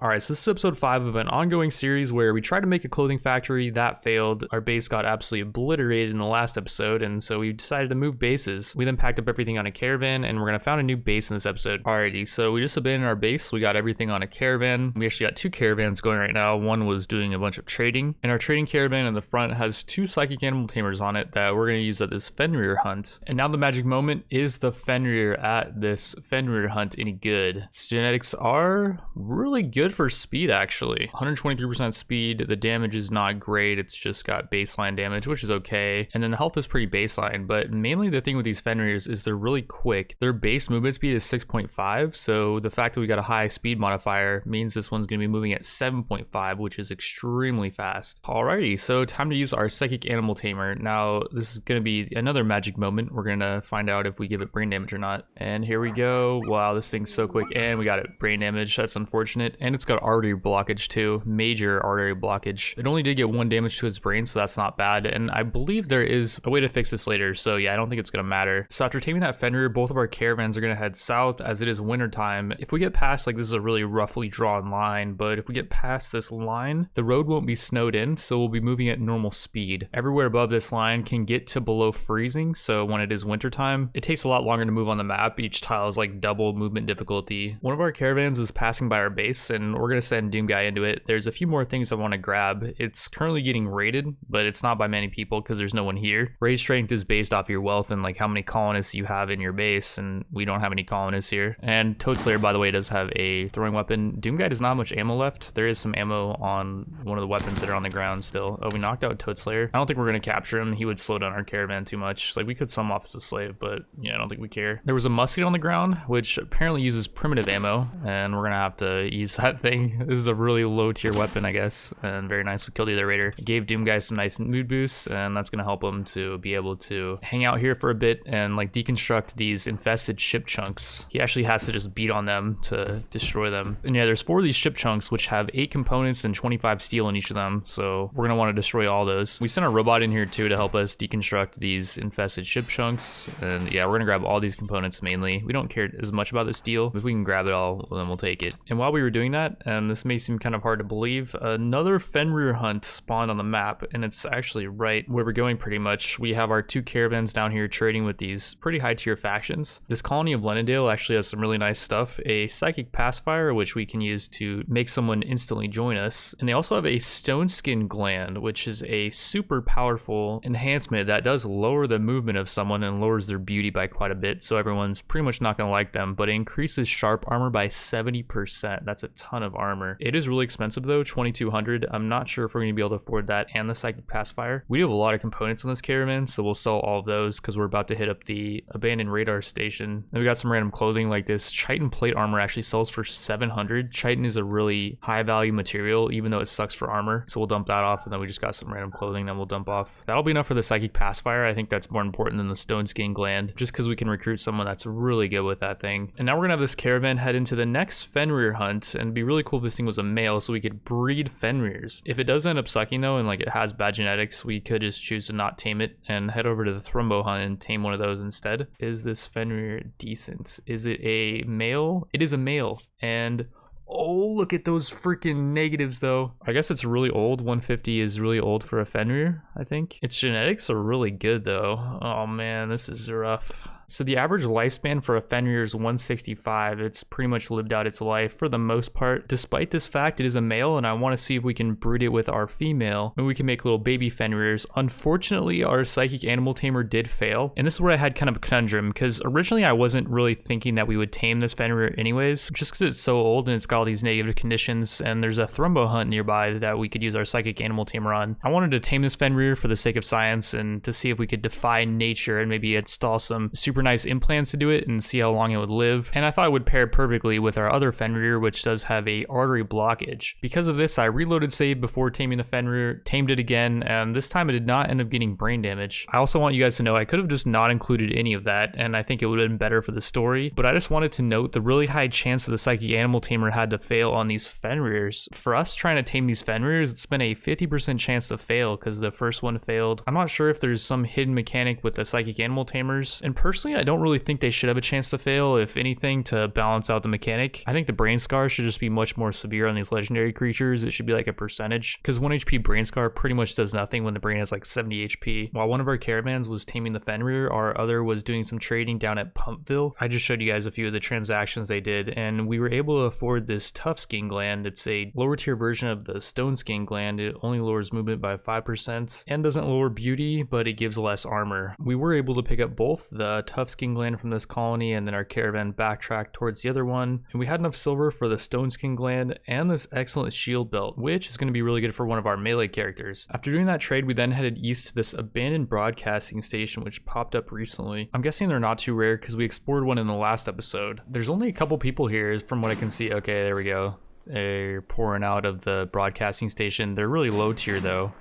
Alright, so this is episode 5 of an ongoing series where we tried to make a clothing factory that failed. Our base got absolutely obliterated in the last episode, and so we decided to move bases. We then packed up everything on a caravan, and we're gonna found a new base in this episode. Alrighty, so we just abandoned our base. We got everything on a caravan. We actually got 2 caravans going right now. One was doing a bunch of trading, and our trading caravan in the front has 2 psychic animal tamers on it that we're gonna use at this Fenrir hunt. And now the magic moment, is the Fenrir at this Fenrir hunt any good? Its genetics are really good for speed, actually. 123% speed. The damage is not great. It's just got baseline damage, which is okay. And then the health is pretty baseline, but mainly the thing with these Fenrirs is they're really quick. Their base movement speed is 6.5, so the fact that we got a high speed modifier means this one's gonna be moving at 7.5, which is extremely fast. Alrighty, so time to use our psychic animal tamer. Now, this is gonna be another magic moment. We're gonna find out if we give it brain damage or not. And here we go. Wow, this thing's so quick, and we got it brain damage. That's unfortunate. And it's got artery blockage too, major artery blockage. It only did get 1 damage to its brain, so that's not bad, and I believe there is a way to fix this later, so yeah, I don't think it's gonna matter. So after taming that Fenrir, both of our caravans are gonna head south as it is winter time. If we get past, like, this is a really roughly drawn line, but if we get past this line, the road won't be snowed in, so we'll be moving at normal speed. Everywhere above this line can get to below freezing, so when it is winter time, it takes a lot longer to move on the map. Each tile is like double movement difficulty. One of our caravans is passing by our base, and we're gonna send Doom Guy into it. There's a few more things I want to grab. It's currently getting raided, but it's not by many people because there's no one here. Raid strength is based off your wealth and like how many colonists you have in your base, and we don't have any colonists here. And Toad Slayer, by the way, does have a throwing weapon. Doom Guy does not have much ammo left. There is some ammo on one of the weapons that are on the ground still. Oh, we knocked out Toad Slayer. I don't think we're gonna capture him. He would slow down our caravan too much. Like, we could sum off as a slave, but yeah, I don't think we care. There was a musket on the ground, which apparently uses primitive ammo, and we're gonna have to use that thing. This is a really low tier weapon, I guess, and very nice. We killed the other raider. Gave Doom Guy some nice mood boosts, and that's gonna help him to be able to hang out here for a bit and like deconstruct these infested ship chunks. He actually has to just beat on them to destroy them. And yeah, there's 4 of these ship chunks which have 8 components and 25 steel in each of them, so we're gonna want to destroy all those. We sent a robot in here too to help us deconstruct these infested ship chunks, and yeah, we're gonna grab all these components mainly. We don't care as much about the steel. If we can grab it all, then we'll take it. And while we were doing that, and this may seem kind of hard to believe, another Fenrir hunt spawned on the map, and it's actually right where we're going pretty much. We have our 2 caravans down here trading with these pretty high tier factions. This colony of Lennondale actually has some really nice stuff. A psychic pacifier, which we can use to make someone instantly join us. And they also have a stone skin gland, which is a super powerful enhancement that does lower the movement of someone and lowers their beauty by quite a bit. So everyone's pretty much not gonna like them, but it increases sharp armor by 70%. That's a ton of armor. It is really expensive though, 2,200. I'm not sure if we're gonna be able to afford that and the psychic pacifier. We do have a lot of components on this caravan, so we'll sell all of those because we're about to hit up the abandoned radar station. Then we got some random clothing, like this chitin plate armor actually sells for 700. Chitin is a really high value material, even though it sucks for armor. So we'll dump that off, and then we just got some random clothing that we'll dump off. That'll be enough for the psychic pacifier. I think that's more important than the stone skin gland, just because we can recruit someone that's really good with that thing. And now we're gonna have this caravan head into the next Fenrir hunt, and it'd be really cool if this thing was a male so we could breed Fenrirs. If it does end up sucking though, and like it has bad genetics, we could just choose to not tame it and head over to the Thrumbo hunt and tame one of those instead. Is this Fenrir decent? Is it a male? It is a male, and oh, look at those freaking negatives though. I guess it's really old. 150 is really old for a Fenrir, I think. Its genetics are really good though. Oh man, this is rough. So the average lifespan for a Fenrir is 165. It's pretty much lived out its life for the most part. Despite this fact, it is a male, and I want to see if we can breed it with our female. Maybe we can make little baby Fenrirs. Unfortunately, our psychic animal tamer did fail. And this is where I had kind of a conundrum, because originally I wasn't really thinking that we would tame this Fenrir anyways, just because it's so old and it's got all these negative conditions, and there's a Thrumbo hunt nearby that we could use our psychic animal tamer on. I wanted to tame this Fenrir for the sake of science and to see if we could defy nature and maybe install some super nice implants to do it and see how long it would live. And I thought it would pair perfectly with our other Fenrir, which does have a artery blockage. Because of this, I reloaded save before taming the Fenrir, tamed it again, and this time it did not end up getting brain damage. I also want you guys to know I could have just not included any of that, and I think it would have been better for the story, but I just wanted to note the really high chance that the psychic animal tamer had to fail on these Fenrirs. For us trying to tame these Fenrirs, it's been a 50% chance to fail because the first one failed. I'm not sure if there's some hidden mechanic with the psychic animal tamers, and personally Personally, I don't really think they should have a chance to fail. If anything, to balance out the mechanic, I think the brain scar should just be much more severe on these legendary creatures. It should be like a percentage, because 1 HP brain scar pretty much does nothing when the brain has like 70 HP. While one of our caravans was taming the Fenrir, our other was doing some trading down at Pumpville. I just showed you guys a few of the transactions they did, and we were able to afford this tough skin gland. It's a lower tier version of the stone skin gland. It only lowers movement by 5% and doesn't lower beauty, but it gives less armor. We were able to pick up both the tough skin gland from this colony, and then our caravan backtracked towards the other one, and we had enough silver for the stone skin gland and this excellent shield belt, which is going to be really good for one of our melee characters. After doing that trade, we then headed east to this abandoned broadcasting station which popped up recently. I'm guessing they're not too rare because we explored one in the last episode. There's only a couple people here from what I can see. Okay, there we go. They're pouring out of the broadcasting station. They're really low tier though.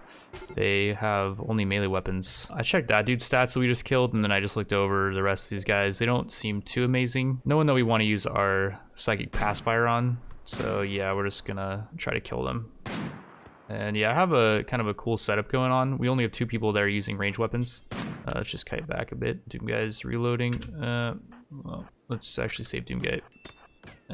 They have only melee weapons. I checked that dude's stats that we just killed, and then I just looked over the rest of these guys. They don't seem too amazing. No one that we want to use our psychic pacifier on. So yeah, we're just gonna try to kill them. And yeah, I have a kind of a cool setup going on. We only have 2 people that are using range weapons. Let's just kite back a bit. Doom guy's reloading. Well, let's actually save Doom guy.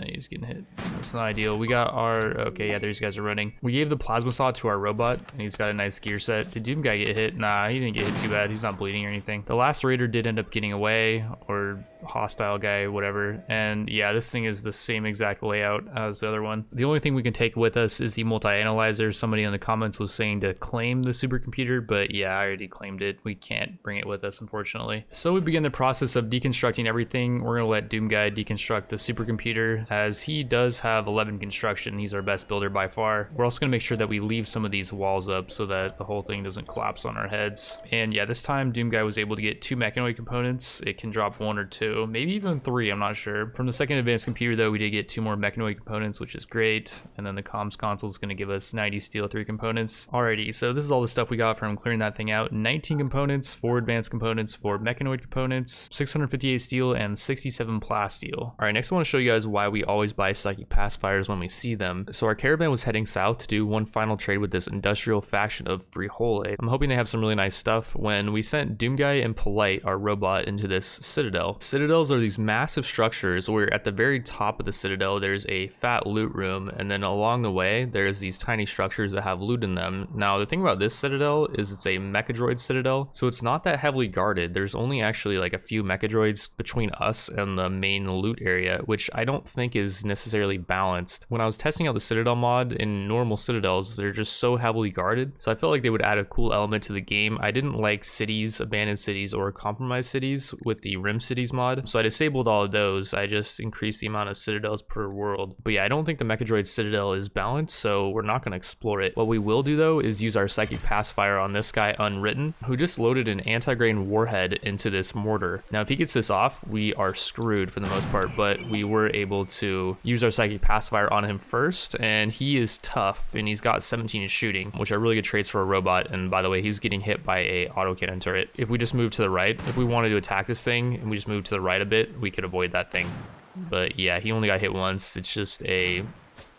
He's getting hit. That's not ideal. We got our... Okay, yeah, these guys are running. We gave the plasma saw to our robot, and he's got a nice gear set. Did Doom guy get hit? Nah, he didn't get hit too bad. He's not bleeding or anything. The last raider did end up getting away, or hostile guy, whatever. And yeah, this thing is the same exact layout as the other one. The only thing we can take with us is the multi-analyzer. Somebody in the comments was saying to claim the supercomputer, but yeah, I already claimed it. We can't bring it with us, unfortunately. So we begin the process of deconstructing everything. We're gonna let Doom guy deconstruct the supercomputer, as he does have 11 construction. He's our best builder by far. We're also gonna make sure that we leave some of these walls up so that the whole thing doesn't collapse on our heads. And yeah, this time Doom guy was able to get 2 Mechanoid components. It can drop 1 or 2, maybe even 3, I'm not sure. From the second advanced computer though, we did get 2 more Mechanoid components, which is great. And then the comms console is gonna give us 90 steel, 3 components. Alrighty, so this is all the stuff we got from clearing that thing out. 19 components, 4 advanced components, 4 Mechanoid components, 658 steel, and 67 plasteel. Alright, next I wanna show you guys why we always buy psychic pacifiers when we see them. So our caravan was heading south to do one final trade with this industrial faction of Frihole. I'm hoping they have some really nice stuff. When we sent Doomguy and Polite, our robot, into this citadel. Citadels are these massive structures where at the very top of the citadel there's a fat loot room, and then along the way there's these tiny structures that have loot in them. Now the thing about this citadel is it's a mechadroid citadel, so it's not that heavily guarded. There's only actually like a few mechadroids between us and the main loot area, which I don't think is necessarily balanced. When I was testing out the Citadel mod in normal Citadels, they're just so heavily guarded, so I felt like they would add a cool element to the game. I didn't like cities, abandoned cities, or compromised cities with the Rim Cities mod, so I disabled all of those. I just increased the amount of Citadels per world. But yeah, I don't think the Mechadroid Citadel is balanced, so we're not going to explore it. What we will do though is use our Psychic Pacifier on this guy Unwritten, who just loaded an anti-grain warhead into this mortar. Now if he gets this off, we are screwed for the most part, but we were able to use our Psychic Pacifier on him first, and he is tough, and he's got 17 in shooting, which are really good traits for a robot. And by the way, he's getting hit by a autocannon turret. If we just move to the right, if we wanted to attack this thing and we just move to the right a bit, we could avoid that thing. But yeah, he only got hit once. It's just a...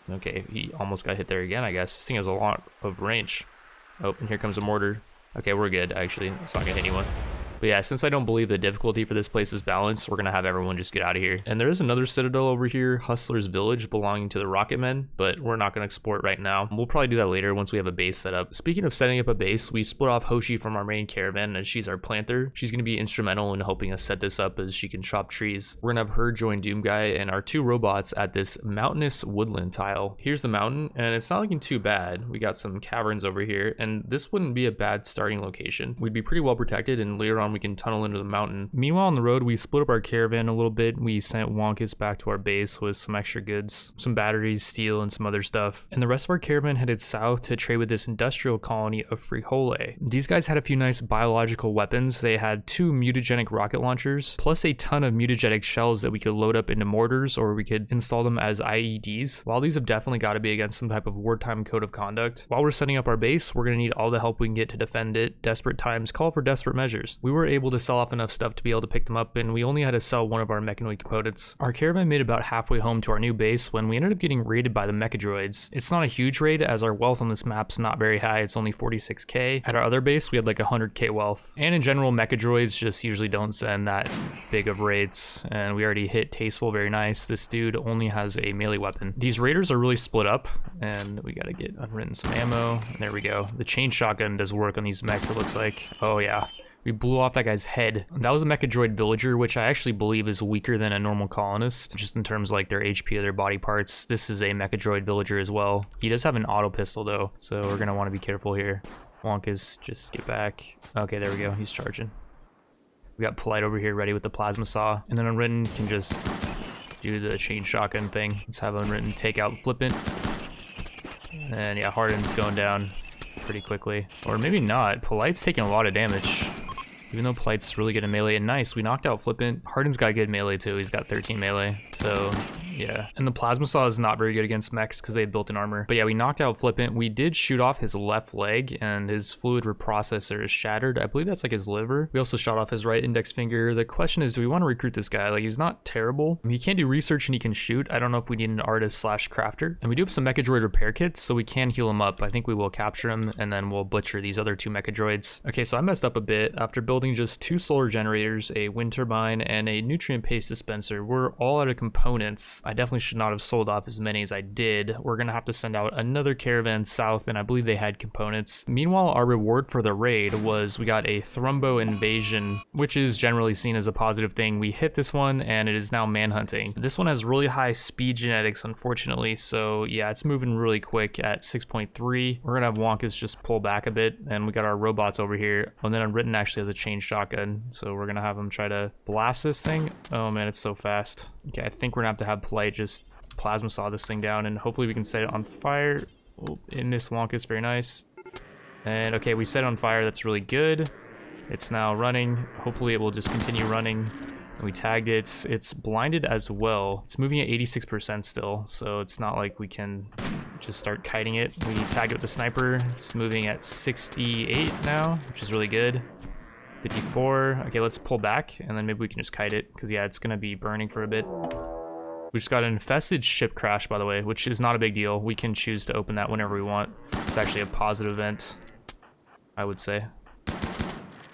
Okay, he almost got hit there again, I guess. This thing has a lot of range. Oh, and here comes a mortar. Okay, we're good, actually. It's not gonna hit anyone. But yeah, since I don't believe the difficulty for this place is balanced, we're gonna have everyone just get out of here. And there is another citadel over here, Hustler's Village, belonging to the Rocket Men, but we're not gonna explore it right now. We'll probably do that later once we have a base set up. Speaking of setting up a base, we split off Hoshi from our main caravan, as she's our planter. She's gonna be instrumental in helping us set this up, as she can chop trees. We're gonna have her join Doomguy and our 2 robots at this mountainous woodland tile. Here's the mountain, and it's not looking too bad. We got some caverns over here, and this wouldn't be a bad starting location. We'd be pretty well protected, and later on we can tunnel into the mountain. Meanwhile, on the road, we split up our caravan a little bit. We sent Wonkus back to our base with some extra goods, some batteries, steel, and some other stuff. And the rest of our caravan headed south to trade with this industrial colony of Frihole. These guys had a few nice biological weapons. They had 2 mutagenic rocket launchers, plus a ton of mutagenic shells that we could load up into mortars, or we could install them as IEDs. While these have definitely got to be against some type of wartime code of conduct, while we're setting up our base, we're going to need all the help we can get to defend it. Desperate times call for desperate measures. We were were able to sell off enough stuff to be able to pick them up, and we only had to sell one of our Mechanoid components. Our caravan made about halfway home to our new base when we ended up getting raided by the Mechadroids. It's not a huge raid as our wealth on this map's not very high, it's only 46k. At our other base we had like 100k wealth. And in general Mechadroids just usually don't send that big of raids, and we already hit Tasteful, very nice. This dude only has a melee weapon. These raiders are really split up, and we gotta get Unwritten some ammo, and there we go. The chain shotgun does work on these mechs, it looks like. Oh yeah. We blew off that guy's head. That was a Mechadroid villager, which I actually believe is weaker than a normal colonist, just in terms of like their HP of their body parts. This is a Mechadroid villager as well. He does have an auto pistol though, so we're gonna want to be careful here. Wonkus, just get back. Okay, there we go, he's charging. We got Polite over here ready with the plasma saw, and then Unwritten can just do the chain shotgun thing. Let's have Unwritten take out Flippant. And yeah, Harden's going down pretty quickly. Or maybe not. Polite's taking a lot of damage, even though Polite's really good in melee. And nice, we knocked out Flippant. Harden's got good melee too, he's got 13 melee, so yeah. And the plasma saw is not very good against mechs because they have built-in armor. But yeah, we knocked out Flippant. We did shoot off his left leg, and his fluid reprocessor is shattered. I believe that's like his liver. We also shot off his right index finger. The question is, do we want to recruit this guy? Like, he's not terrible. I mean, he can do research and he can shoot. I don't know if we need an artist slash crafter. And we do have some Mechadroid repair kits, so we can heal him up. I think we will capture him, and then we'll butcher these other two Mechadroids. Okay, so I messed up a bit. After building just 2 solar generators, a wind turbine, and a nutrient paste dispenser, we're all out of components. I definitely should not have sold off as many as I did. We're gonna have to send out another caravan south, and I believe they had components. Meanwhile, our reward for the raid was we got a Thrumbo invasion, which is generally seen as a positive thing. We hit this one, and it is now manhunting. This one has really high speed genetics, unfortunately, so yeah, it's moving really quick at 6.3. We're gonna have Wonkus just pull back a bit, and we got our robots over here. And then Unwritten actually has a chain shotgun, so we're gonna have him try to blast this thing. Oh man, it's so fast. Okay, I think we're gonna have Polite just plasma saw this thing down, and hopefully we can set it on fire. Oh, it missed Wonkus, very nice. And okay, we set it on fire, that's really good. It's now running. Hopefully it will just continue running. And we tagged it. It's blinded as well. It's moving at 86% still, so it's not like we can just start kiting it. We tagged it with the sniper. It's moving at 68 now, which is really good. 54. Okay, let's pull back, and then maybe we can just kite it, because yeah, it's gonna be burning for a bit. We just got an infested ship crash, by the way, which is not a big deal. We can choose to open that whenever we want. It's actually a positive event, I would say.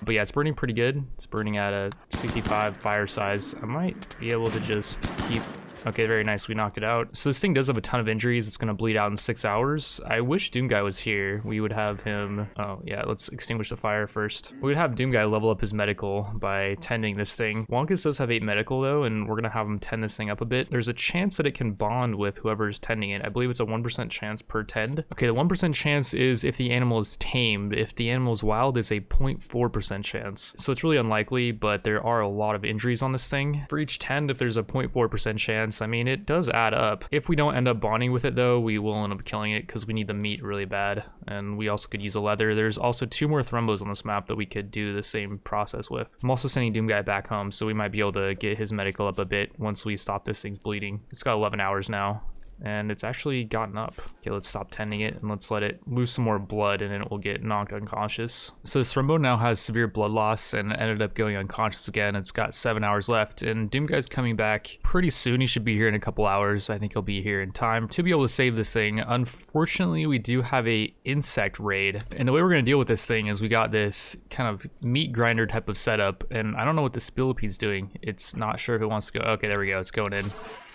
But yeah, it's burning pretty good. It's burning at a 65 fire size. I might be able to just keep... Okay, very nice, we knocked it out. So this thing does have a ton of injuries. It's gonna bleed out in 6 hours. I wish Doomguy was here. We would have him... Oh yeah, let's extinguish the fire first. We would have Doomguy level up his medical by tending this thing. Wonkus does have 8 medical though, and we're gonna have him tend this thing up a bit. There's a chance that it can bond with whoever's tending it. I believe it's a 1% chance per tend. Okay, the 1% chance is if the animal is tamed. If the animal is wild, it's a 0.4% chance. So it's really unlikely, but there are a lot of injuries on this thing. For each tend, if there's a 0.4% chance, I mean, it does add up. If we don't end up bonding with it though, we will end up killing it because we need the meat really bad. And we also could use a leather. There's also 2 more thrumbos on this map that we could do the same process with. I'm also sending Doomguy back home, so we might be able to get his medical up a bit once we stop this thing's bleeding. It's got 11 hours now, and it's actually gotten up. Okay, let's stop tending it and let's let it lose some more blood, and then it will get knocked unconscious. So this Thrumbo now has severe blood loss and ended up going unconscious again. It's got 7 hours left, and Doomguy's coming back pretty soon. He should be here in a couple hours. I think he'll be here in time to be able to save this thing. Unfortunately, we do have a insect raid, and the way we're gonna deal with this thing is we got this kind of meat grinder type of setup, and I don't know what the Spillipede's doing. It's not sure if it wants to go. Okay, there we go, it's going in.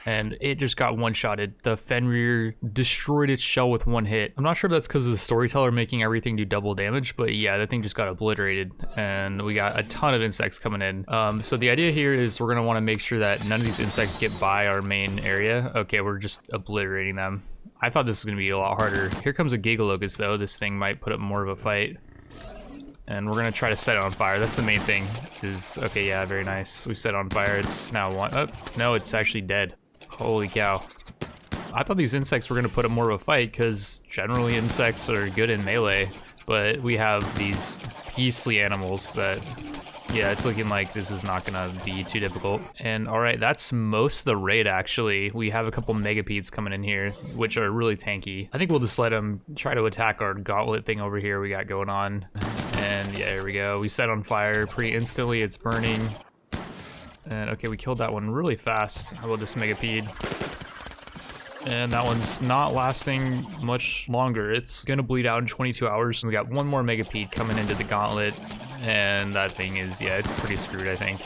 And it just got one-shotted. The Fenrir destroyed its shell with 1 hit. I'm not sure if that's because of the storyteller making everything do double damage, but yeah, that thing just got obliterated, and we got a ton of insects coming in. So the idea here is we're gonna wanna make sure that none of these insects get by our main area. Okay, we're just obliterating them. I thought this was gonna be a lot harder. Here comes a Gigalocust though. This thing might put up more of a fight. And we're gonna try to set it on fire. That's the main thing. Okay, yeah, very nice. We set it on fire. It's now one. Oh, no, it's actually dead. Holy cow. I thought these insects were going to put up more of a fight because generally insects are good in melee, but we have these beastly animals that, yeah, it's looking like this is not going to be too difficult. And alright, that's most of the raid actually. We have a couple megapedes coming in here, which are really tanky. I think we'll just let them try to attack our gauntlet thing over here we got going on. And yeah, here we go. We set on fire pretty instantly. It's burning. And okay, we killed that one really fast. How about this megapede? And that one's not lasting much longer. It's gonna bleed out in 22 hours. We got one more megapede coming into the gauntlet. And that thing is, yeah, it's pretty screwed, I think.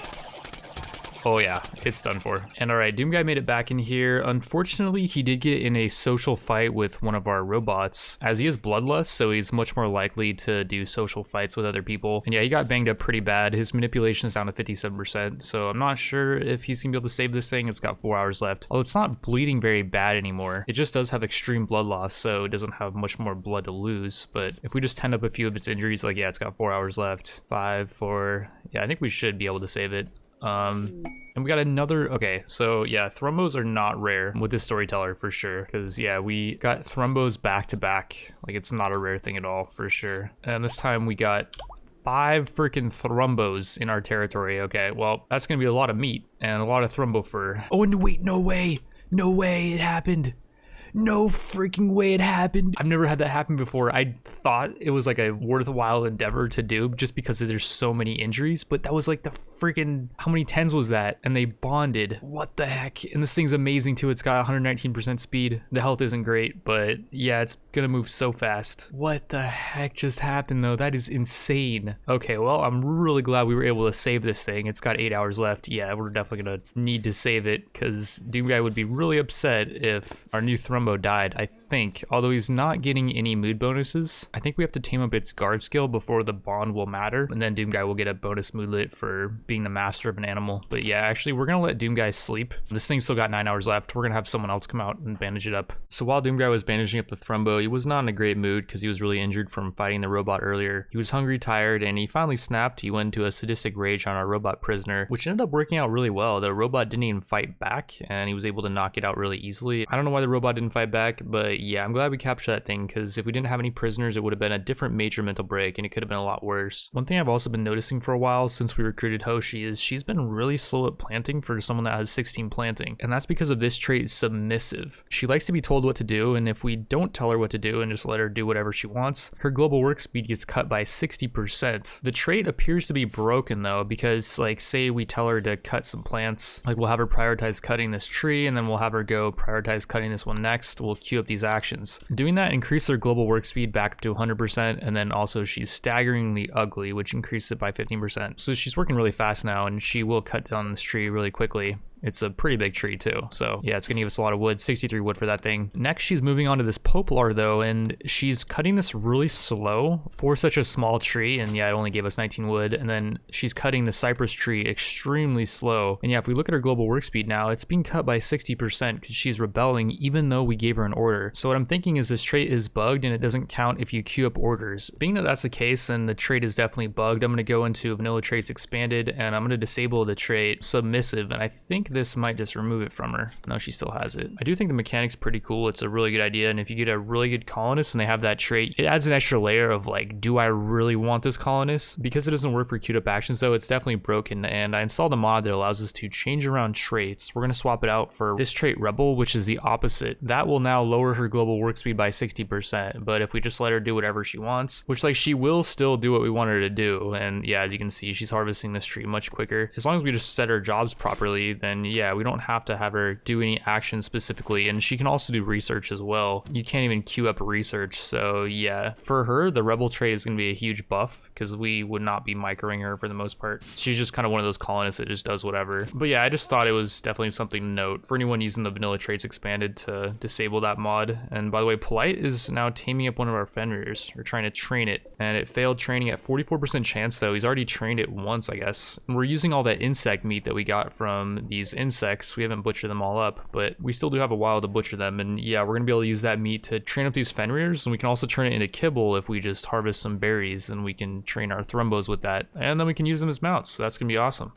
Oh yeah, it's done for. And alright, Doomguy made it back in here. Unfortunately, he did get in a social fight with one of our robots, as he is bloodlust, so he's much more likely to do social fights with other people. And yeah, he got banged up pretty bad. His manipulation is down to 57%, so I'm not sure if he's gonna be able to save this thing. It's got 4 hours left. Although it's not bleeding very bad anymore. It just does have extreme blood loss, so it doesn't have much more blood to lose. But if we just tend up a few of its injuries, like yeah, it's got 4 hours left. 5, 4, yeah, I think we should be able to save it. And we got another, okay, so yeah, thrumbos are not rare with this storyteller for sure, because yeah, we got thrumbos back to back. Like, it's not a rare thing at all for sure. And this time we got 5 freaking thrumbos in our territory. Okay, well, that's gonna be a lot of meat and a lot of thrumbo fur. Oh, and wait, no way it happened. No freaking way it happened. I've never had that happen before. I thought it was like a worthwhile endeavor to do just because there's so many injuries, but that was like the freaking, how many 10s was that? And they bonded. What the heck? And this thing's amazing too. It's got 119% speed. The health isn't great, but yeah, it's gonna move so fast. What the heck just happened though? That is insane. Okay, well, I'm really glad we were able to save this thing. It's got 8 hours left. Yeah, we're definitely gonna need to save it because Doomguy would be really upset if our new Thrumbo died, I think. Although he's not getting any mood bonuses. I think we have to tame up its guard skill before the bond will matter, and then Doomguy will get a bonus moodlet for being the master of an animal. But yeah, actually, we're gonna let Doomguy sleep. This thing's still got 9 hours left. We're gonna have someone else come out and bandage it up. So while Doomguy was bandaging up the Thrumbo, he was not in a great mood because he was really injured from fighting the robot earlier. He was hungry, tired, and he finally snapped. He went into a sadistic rage on our robot prisoner, which ended up working out really well. The robot didn't even fight back, and he was able to knock it out really easily. I don't know why the robot didn't fight back, but yeah, I'm glad we captured that thing, because if we didn't have any prisoners, it would have been a different major mental break, and it could have been a lot worse. One thing I've also been noticing for a while since we recruited Hoshi is she's been really slow at planting for someone that has 16 planting, and that's because of this trait, submissive. She likes to be told what to do, and if we don't tell her what to do and just let her do whatever she wants, her global work speed gets cut by 60%. The trait appears to be broken though, because like say we tell her to cut some plants, like we'll have her prioritize cutting this tree, and then we'll have her go prioritize cutting this one next. We'll queue up these actions. Doing that increases her global work speed back up to 100%, and then also she's staggeringly ugly, which increases it by 15%. So she's working really fast now, and she will cut down this tree really quickly. It's a pretty big tree too, so yeah, it's gonna give us a lot of wood. 63 wood for that thing. Next, she's moving on to this poplar though, and she's cutting this really slow for such a small tree, and yeah, it only gave us 19 wood. And then she's cutting the cypress tree extremely slow, and yeah, if we look at her global work speed now, it's being cut by 60% because she's rebelling even though we gave her an order. So what I'm thinking is this trait is bugged and it doesn't count if you queue up orders. Being that that's the case, then the trait is definitely bugged. I'm gonna go into vanilla traits expanded, and I'm gonna disable the trait submissive, and I think this might just remove it from her. No, she still has it. I do think the mechanic's pretty cool. It's a really good idea, and if you get a really good colonist and they have that trait, it adds an extra layer of like, do I really want this colonist? Because it doesn't work for queued up actions though, it's definitely broken, and I installed a mod that allows us to change around traits. We're gonna swap it out for this trait Rebel, which is the opposite. That will now lower her global work speed by 60%, but if we just let her do whatever she wants, which like she will still do what we want her to do, and yeah, as you can see, she's harvesting this tree much quicker. As long as we just set her jobs properly, then yeah, we don't have to have her do any action specifically, and she can also do research as well. You can't even queue up research, so yeah, for her the rebel trait is going to be a huge buff because we would not be microing her for the most part. She's just kind of one of those colonists that just does whatever. But yeah, I just thought it was definitely something to note for anyone using the vanilla traits expanded to disable that mod. And by the way, Polite is now taming up one of our Fenrir's. We're trying to train it, and it failed training at 44% chance though. He's already trained it once, I guess. And we're using all that insect meat that we got from these insects. We haven't butchered them all up, but we still do have a while to butcher them, and yeah, we're gonna be able to use that meat to train up these Fenrir's, and we can also turn it into kibble if we just harvest some berries, and we can train our thrumbos with that, and then we can use them as mounts, so that's gonna be awesome.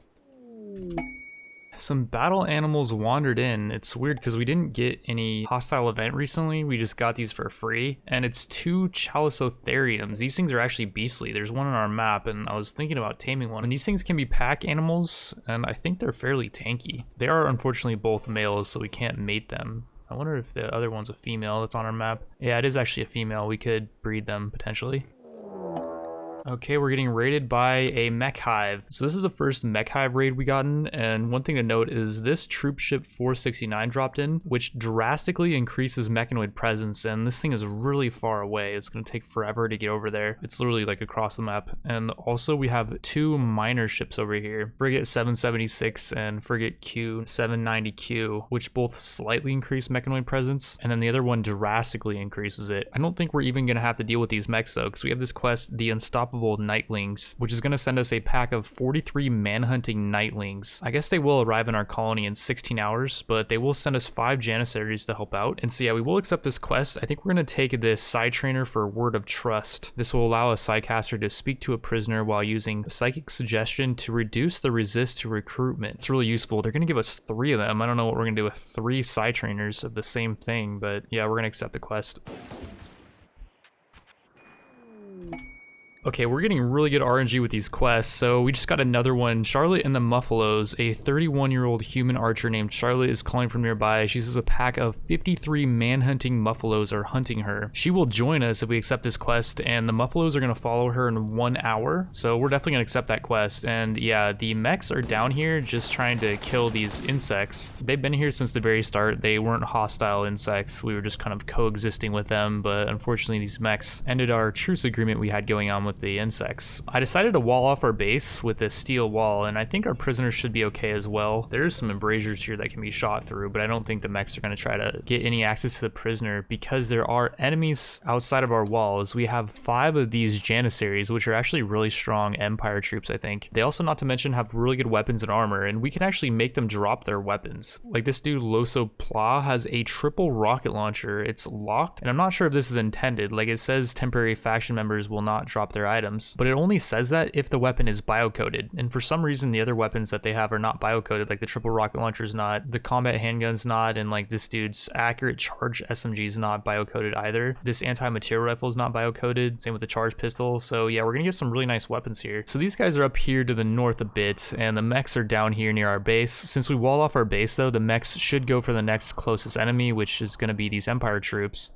Some battle animals wandered in. It's weird because we didn't get any hostile event recently. We just got these for free, and it's 2 Chalicotheriums. These things are actually beastly. There's one on our map, and I was thinking about taming one. And these things can be pack animals, and I think they're fairly tanky. They are unfortunately both males, so we can't mate them. I wonder if the other one's a female that's on our map. Yeah, it is actually a female. We could breed them potentially. Okay, we're getting raided by a mech hive. So this is the first mech hive raid we gotten, and one thing to note is this troop ship 469 dropped in, which drastically increases Mechanoid presence, and this thing is really far away. It's going to take forever to get over there. It's literally like across the map. And also we have two minor ships over here, Frigate 776 and Frigate Q790Q, which both slightly increase Mechanoid presence, and then the other one drastically increases it. I don't think we're even going to have to deal with these mechs though, because we have this quest, the Unstoppable Nightlings, which is going to send us a pack of 43 manhunting Nightlings. I guess they will arrive in our colony in 16 hours, but they will send us 5 Janissaries to help out. And so yeah, we will accept this quest. I think we're going to take this side trainer for Word of Trust. This will allow a sidecaster to speak to a prisoner while using psychic suggestion to reduce the resist to recruitment. It's really useful. They're going to give us 3 of them. I don't know what we're going to do with 3 side trainers of the same thing, but yeah, we're going to accept the quest. Okay, we're getting really good RNG with these quests, so we just got another one. Charlotte and the Muffalos, a 31-year-old human archer named Charlotte is calling from nearby. She says a pack of 53 manhunting Muffalos are hunting her. She will join us if we accept this quest, and the Muffalos are going to follow her in 1 hour, so we're definitely going to accept that quest. And yeah, the mechs are down here just trying to kill these insects. They've been here since the very start. They weren't hostile insects. We were just kind of coexisting with them, but unfortunately these mechs ended our truce agreement we had going on with the insects. I decided to wall off our base with this steel wall, and I think our prisoners should be okay as well. There's some embrasures here that can be shot through, but I don't think the mechs are going to try to get any access to the prisoner because there are enemies outside of our walls. We have 5 of these Janissaries, which are actually really strong Empire troops, I think. They also, not to mention, have really good weapons and armor, and we can actually make them drop their weapons. Like this dude Loso Pla has a triple rocket launcher. It's locked, and I'm not sure if this is intended. Like it says temporary faction members will not drop their items, but it only says that if the weapon is biocoded, and for some reason the other weapons that they have are not biocoded. Like the triple rocket launcher is not, the combat handgun's not, and like this dude's accurate charge SMG is not biocoded either. This anti-material rifle is not biocoded, same with the charge pistol. So yeah, we're gonna get some really nice weapons here. So these guys are up here to the north a bit, and the mechs are down here near our base. Since we wall off our base though, the mechs should go for the next closest enemy, which is gonna be these Empire troops.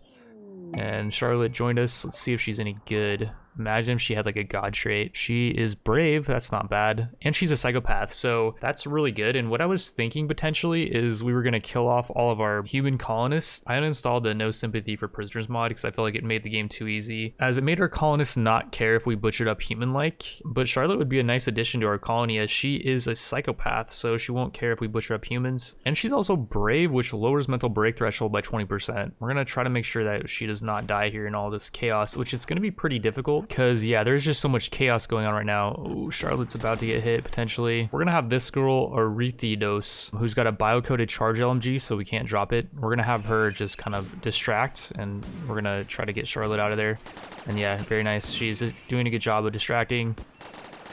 And Charlotte joined us. Let's see if she's any good. Imagine if she had like a god trait. She is brave, that's not bad. And she's a psychopath, so that's really good. And what I was thinking potentially is we were gonna kill off all of our human colonists. I uninstalled the no sympathy for prisoners mod because I felt like it made the game too easy, as it made our colonists not care if we butchered up human-like. But Charlotte would be a nice addition to our colony as she is a psychopath, so she won't care if we butcher up humans. And she's also brave, which lowers mental break threshold by 20%. We're gonna try to make sure that she does not die here in all this chaos, which is gonna be pretty difficult because yeah, there's just so much chaos going on right now. Oh, Charlotte's about to get hit potentially. We're gonna have this girl Arethidos, who's got a biocoded charge LMG, so we can't drop it. We're gonna have her just kind of distract, and we're gonna try to get Charlotte out of there. And yeah, very nice. She's doing a good job of distracting.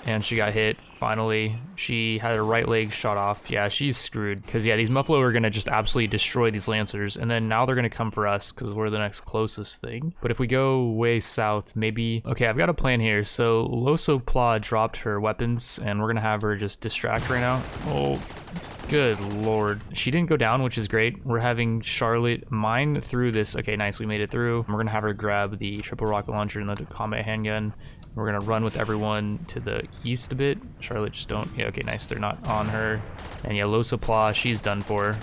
And she got hit. Finally, she had her right leg shot off. Yeah, she's screwed. Because yeah, these Muffalo are going to just absolutely destroy these Lancers. And then now they're going to come for us because we're the next closest thing. But if we go way south, maybe... Okay, I've got a plan here. So Loso Pla dropped her weapons, and we're going to have her just distract right now. Oh, good lord. She didn't go down, which is great. We're having Charlotte mine through this. Okay, nice. We made it through. We're going to have her grab the triple rocket launcher and the combat handgun. We're gonna run with everyone to the east a bit. Charlotte, just don't. Yeah, okay, nice. They're not on her. And yeah, Loso Pla, she's done for.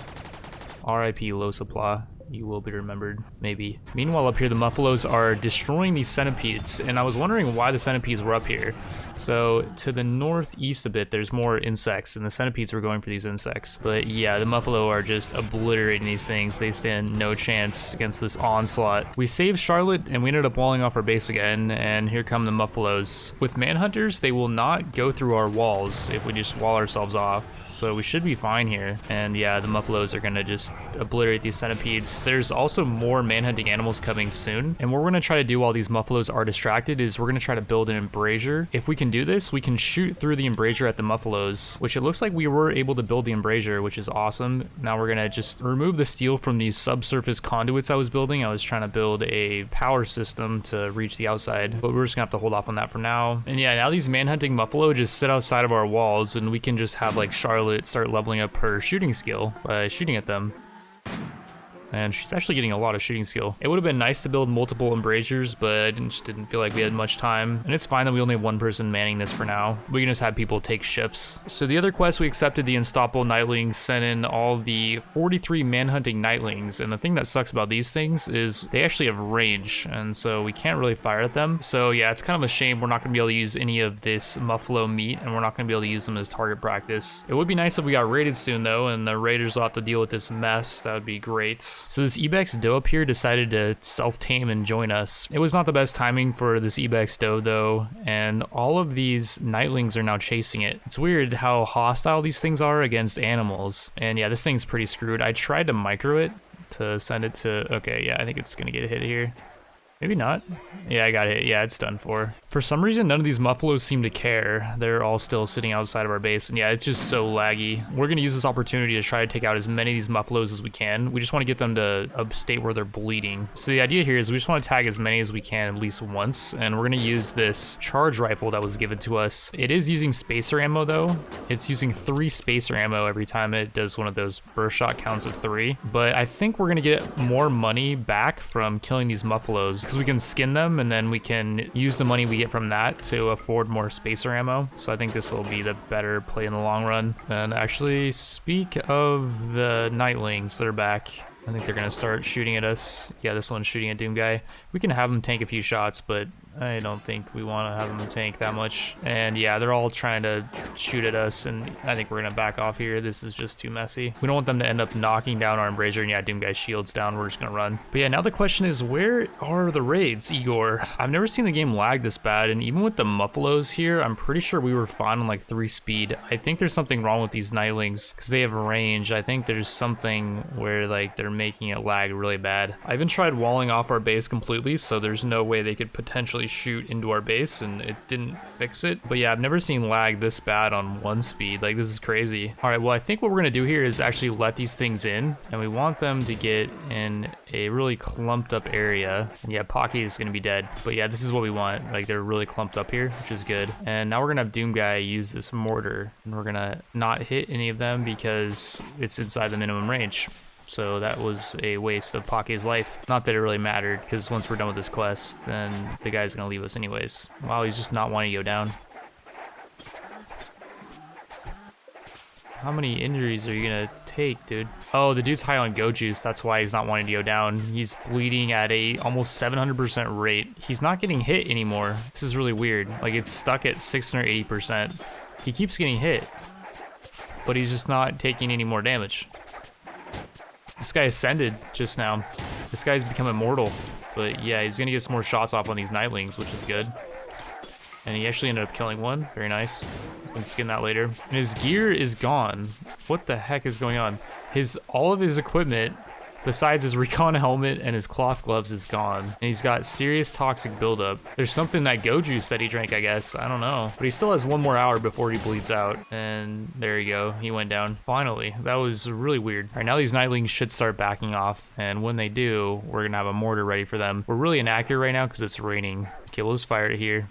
RIP Loso Pla. You will be remembered, maybe. Meanwhile, up here, the Muffalos are destroying these centipedes, and I was wondering why the centipedes were up here. So, to the northeast a bit, there's more insects, and the centipedes were going for these insects. But yeah, the Muffalo are just obliterating these things. They stand no chance against this onslaught. We saved Charlotte, and we ended up walling off our base again, and here come the Muffalos. With Manhunters, they will not go through our walls if we just wall ourselves off. So we should be fine here. And yeah, the Muffalos are gonna just obliterate these centipedes. There's also more manhunting animals coming soon. And what we're gonna try to do while these Muffalos are distracted is we're gonna try to build an embrasure. If we can do this, we can shoot through the embrasure at the Muffalos, which it looks like we were able to build the embrasure, which is awesome. Now we're gonna just remove the steel from these subsurface conduits I was building. I was trying to build a power system to reach the outside, but we're just gonna have to hold off on that for now. And yeah, now these manhunting Muffalo just sit outside of our walls, and we can just have like Charlotte start leveling up her shooting skill by shooting at them. and she's actually getting a lot of shooting skill. It would have been nice to build multiple embrasures, but I just didn't feel like we had much time. And it's fine that we only have one person manning this for now. We can just have people take shifts. So the other quest we accepted, the Unstoppable Nightlings, sent in all the 43 manhunting Nightlings. And the thing that sucks about these things is they actually have range, and so we can't really fire at them. So yeah, it's kind of a shame we're not going to be able to use any of this Muffalo meat, and we're not going to be able to use them as target practice. It would be nice if we got raided soon though, and the raiders will have to deal with this mess. That would be great. So this Ibex doe up here decided to self-tame and join us. It was not the best timing for this Ibex doe though, and all of these Nightlings are now chasing it. It's weird how hostile these things are against animals. And yeah, this thing's pretty screwed. I tried to micro it to send it to, okay, yeah, I think it's gonna get hit here. Maybe not. Yeah, I got hit. Yeah, it's done for. For some reason, none of these Muffalos seem to care. They're all still sitting outside of our base, and yeah, it's just so laggy. We're gonna use this opportunity to try to take out as many of these Muffalos as we can. We just want to get them to a state where they're bleeding. So the idea here is we just want to tag as many as we can at least once, and we're gonna use this charge rifle that was given to us. It is using spacer ammo though. It's using 3 spacer ammo every time it does one of those burst shot counts of 3. But I think we're gonna get more money back from killing these Muffalos, because we can skin them and then we can use the money we get from that to afford more spacer ammo. So I think this will be the better play in the long run. And actually, speak of the Nightlings, they're back. I think they're gonna start shooting at us. Yeah, this one's shooting at Doom Guy. We can have them tank a few shots, but I don't think we want to have them tank that much. And yeah, they're all trying to shoot at us, and I think we're gonna back off here. This is just too messy. We don't want them to end up knocking down our embrasure, and yeah, Doom Guy's shield's down. We're just gonna run. But yeah, now the question is, where are the raids, Igor? I've never seen the game lag this bad, and even with the Muffalos here, I'm pretty sure we were fine on like 3 speed. I think there's something wrong with these Nightlings because they have range. I think there's something where like they're making it lag really bad. I even tried walling off our base completely, so there's no way they could potentially shoot into our base, and it didn't fix it. But yeah, I've never seen lag this bad on 1 speed. Like, this is crazy. All right, well, I think what we're gonna do here is actually let these things in, and we want them to get in a really clumped up area. And yeah, Pocky is gonna be dead, but yeah, this is what we want. Like, they're really clumped up here, which is good. And now we're gonna have Doom Guy use this mortar, and we're gonna not hit any of them because it's inside the minimum range. So that was a waste of Pocky's life. Not that it really mattered, because once we're done with this quest, then the guy's gonna leave us anyways. Wow, he's just not wanting to go down. How many injuries are you gonna take, dude? Oh, the dude's high on go juice. That's why he's not wanting to go down. He's bleeding at a almost 700% rate. He's not getting hit anymore. This is really weird. Like, it's stuck at 680%. He keeps getting hit, but he's just not taking any more damage. This guy ascended just now. This guy's become immortal. But yeah, he's gonna get some more shots off on these Nightlings, which is good. And he actually ended up killing one. Very nice. We can skin that later. And his gear is gone. What the heck is going on? All of his equipment, besides his recon helmet and his cloth gloves, is gone. And he's got serious toxic buildup. There's something that go juice that he drank, I guess. I don't know. But he still has 1 more hour before he bleeds out. And there you go. He went down. Finally. That was really weird. All right, now these Nightlings should start backing off. And when they do, we're going to have a mortar ready for them. We're really inaccurate right now because it's raining. Okay, we'll just fire it here.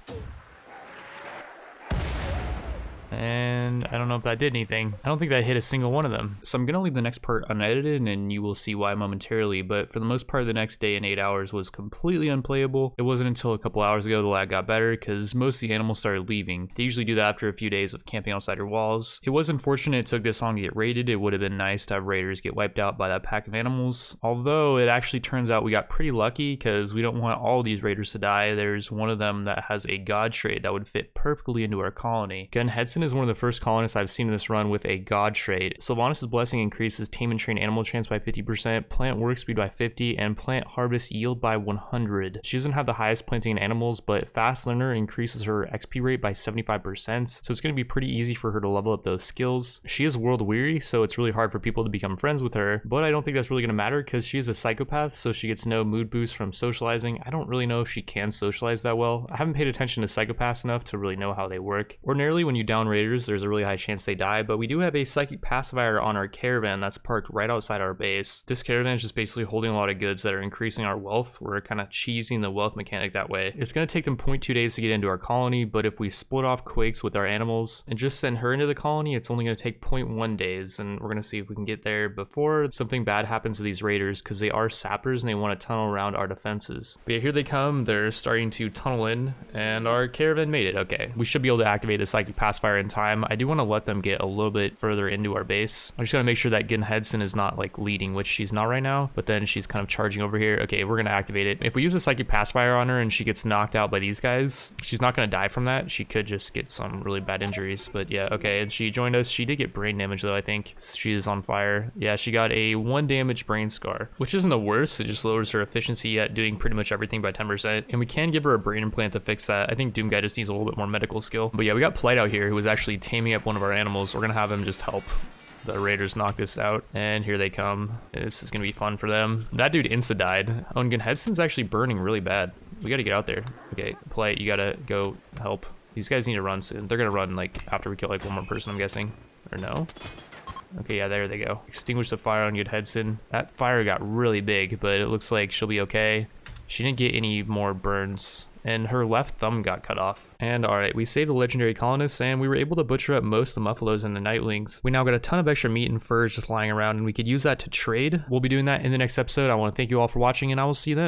And I don't know if that did anything. I don't think that hit a single one of them. So I'm gonna leave the next part unedited and you will see why momentarily, but for the most part, the next day and 8 hours was completely unplayable. It wasn't until a couple hours ago the lag got better because most of the animals started leaving. They usually do that after a few days of camping outside your walls. It was unfortunate it took this long to get raided. It would have been nice to have raiders get wiped out by that pack of animals. Although it actually turns out we got pretty lucky because we don't want all these raiders to die. There's one of them that has a god trait that would fit perfectly into our colony. Gun Hedson is one of the first colonists I've seen in this run with a god trait. Sylvanas' blessing increases tame and train animal chance by 50%, plant work speed by 50, and plant harvest yield by 100. She doesn't have the highest planting in animals, but fast learner increases her XP rate by 75%, so it's going to be pretty easy for her to level up those skills. She is world weary, so it's really hard for people to become friends with her, but I don't think that's really going to matter because she is a psychopath, so she gets no mood boost from socializing. I don't really know if she can socialize that well. I haven't paid attention to psychopaths enough to really know how they work. Ordinarily, when you down raid raiders, there's a really high chance they die, but we do have a psychic pacifier on our caravan that's parked right outside our base. This caravan is just basically holding a lot of goods that are increasing our wealth. We're kind of cheesing the wealth mechanic that way. It's going to take them 0.2 days to get into our colony, but if we split off Quakes with our animals and just send her into the colony, it's only going to take 0.1 days, and we're going to see if we can get there before something bad happens to these raiders, because they are sappers and they want to tunnel around our defenses. But yeah, here they come. They're starting to tunnel in, and our caravan made it. Okay, we should be able to activate the psychic pacifier in time. I do want to let them get a little bit further into our base. I just gotta make sure that Gin Hedson is not like leading, which she's not right now, but then she's kind of charging over here. Okay, we're gonna activate it. If we use a psychic pacifier on her and she gets knocked out by these guys, she's not gonna die from that. She could just get some really bad injuries, but yeah, okay, and she joined us. She did get brain damage though, I think. She is on fire. Yeah, she got a 1 damage brain scar, which isn't the worst. It just lowers her efficiency at doing pretty much everything by 10%, and we can give her a brain implant to fix that. I think Doomguy just needs a little bit more medical skill. But yeah, we got Polite out here who was actually taming up one of our animals. We're gonna have him just help the raiders knock this out, and here they come. This is gonna be fun for them. That dude insta died. Oh, and Gunhedson's actually burning really bad. We gotta get out there. Okay, Polite, you gotta go help. These guys need to run soon. They're gonna run like after we kill like one more person, I'm guessing. Or no? Okay, yeah, there they go. Extinguish the fire on Gunhedson. That fire got really big, but it looks like she'll be okay. She didn't get any more burns, and her left thumb got cut off. And alright, we saved the legendary colonists, and we were able to butcher up most of the muffalos and the nightlings. We now got a ton of extra meat and furs just lying around, and we could use that to trade. We'll be doing that in the next episode. I want to thank you all for watching, and I will see you then.